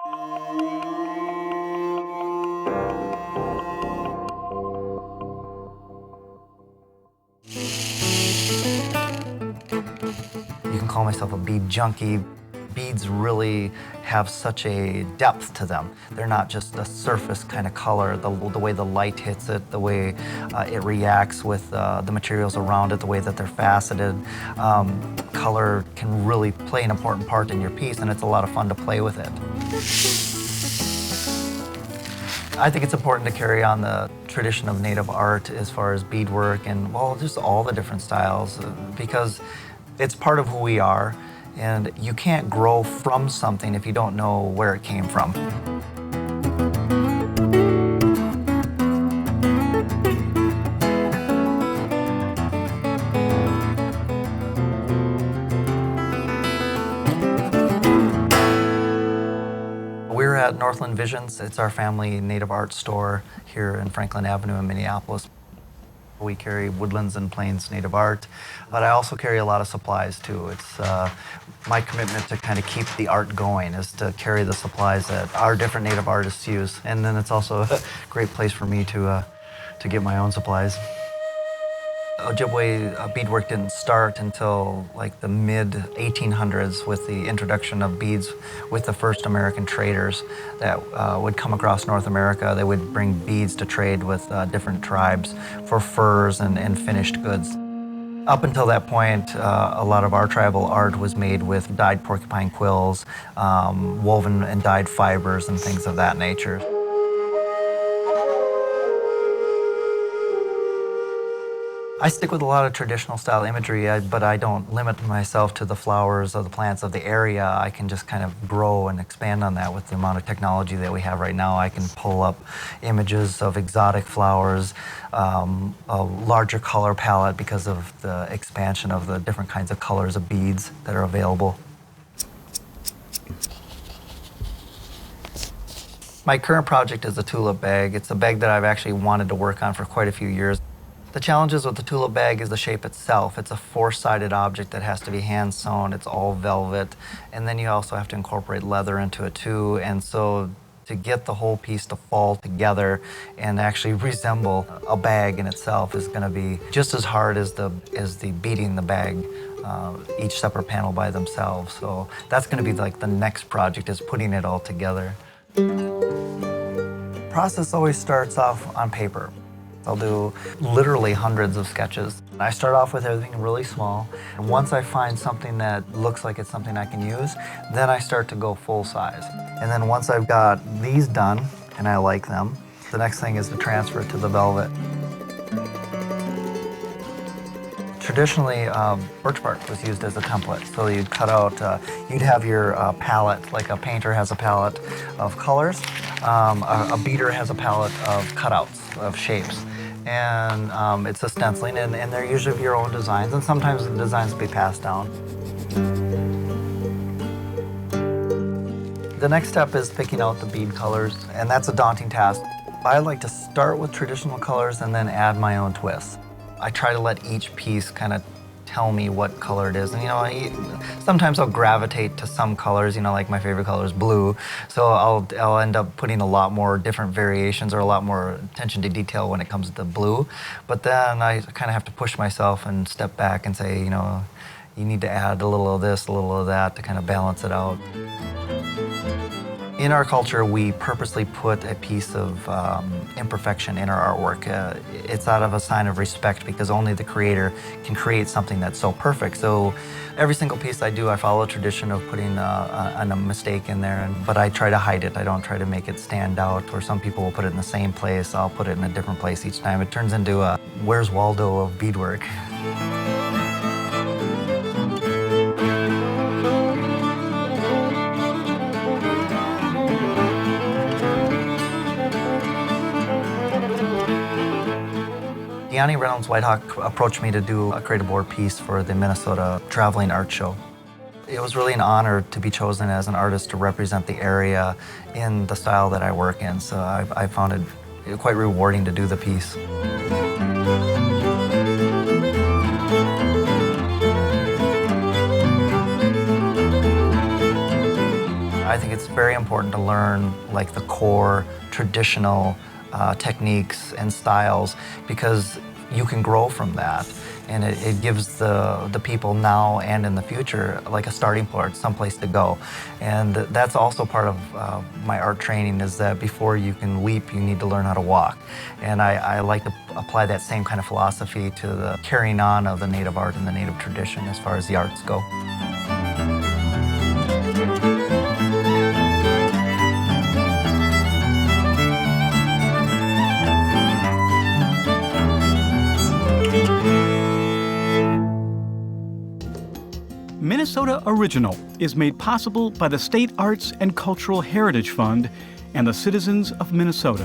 You can call myself a bead junkie. Beads really have such a depth to them. They're not just a surface kind of color, the way the light hits it, the way it reacts with the materials around it, the way that they're faceted. Color can really play an important part in your piece, and it's a lot of fun to play with it. I think it's important to carry on the tradition of Native art as far as beadwork and, well, just all the different styles, because it's part of who we are, and you can't grow from something if you don't know where it came from. We're at Northland Visions. It's our family native art store here in Franklin Avenue in Minneapolis. We carry woodlands and plains native art, but I also carry a lot of supplies too. It's my commitment to kind of keep the art going is to carry the supplies that our different native artists use, and then it's also a great place for me to get my own supplies. Ojibwe beadwork didn't start until like the mid-1800s with the introduction of beads with the first American traders that would come across North America. They would bring beads to trade with different tribes for furs and finished goods. Up until that point, a lot of our tribal art was made with dyed porcupine quills, woven and dyed fibers and things of that nature. I stick with a lot of traditional style imagery, but I don't limit myself to the flowers or the plants of the area. I can just kind of grow and expand on that with the amount of technology that we have right now. I can pull up images of exotic flowers, a larger color palette because of the expansion of the different kinds of colors of beads that are available. My current project is a tulip bag. It's a bag that I've actually wanted to work on for quite a few years. The challenges with the tulip bag is the shape itself. It's a four-sided object that has to be hand sewn. It's all velvet. And then you also have to incorporate leather into it too. And so to get the whole piece to fall together and actually resemble a bag in itself is going to be just as hard as the beading the bag, each separate panel by themselves. So that's going to be like the next project, is putting it all together. The process always starts off on paper. I'll do literally hundreds of sketches. I start off with everything really small, and once I find something that looks like it's something I can use, then I start to go full size. And then once I've got these done, and I like them, the next thing is to transfer it to the velvet. Traditionally, birch bark was used as a template. So you'd cut out, you'd have your palette, like a painter has a palette of colors. A beater has a palette of cutouts, of shapes. And it's a stenciling, and they're usually of your own designs, and sometimes the designs will be passed down. The next step is picking out the bead colors, and that's a daunting task. I like to start with traditional colors and then add my own twists. I try to let each piece kind of tell me what color it is. And, you know, sometimes I'll gravitate to some colors, you know, like my favorite color is blue. So I'll end up putting a lot more different variations or a lot more attention to detail when it comes to blue. But then I kind of have to push myself and step back and say, you know, you need to add a little of this, a little of that to kind of balance it out. In our culture, we purposely put a piece of imperfection in our artwork. It's out of a sign of respect because only the creator can create something that's so perfect. So every single piece I do, I follow a tradition of putting a mistake in there, but I try to hide it. I don't try to make it stand out, or some people will put it in the same place. I'll put it in a different place each time. It turns into a Where's Waldo of beadwork. Yanni Reynolds Whitehawk approached me to do a creative board piece for the Minnesota Traveling Art Show. It was really an honor to be chosen as an artist to represent the area in the style that I work in, so I found it quite rewarding to do the piece. I think it's very important to learn like the core traditional techniques and styles, because you can grow from that. And it gives the people now and in the future like a starting point, someplace to go. And that's also part of my art training, is that before you can leap, you need to learn how to walk. And I like to apply that same kind of philosophy to the carrying on of the Native art and the Native tradition as far as the arts go. Minnesota Original is made possible by the State Arts and Cultural Heritage Fund and the citizens of Minnesota.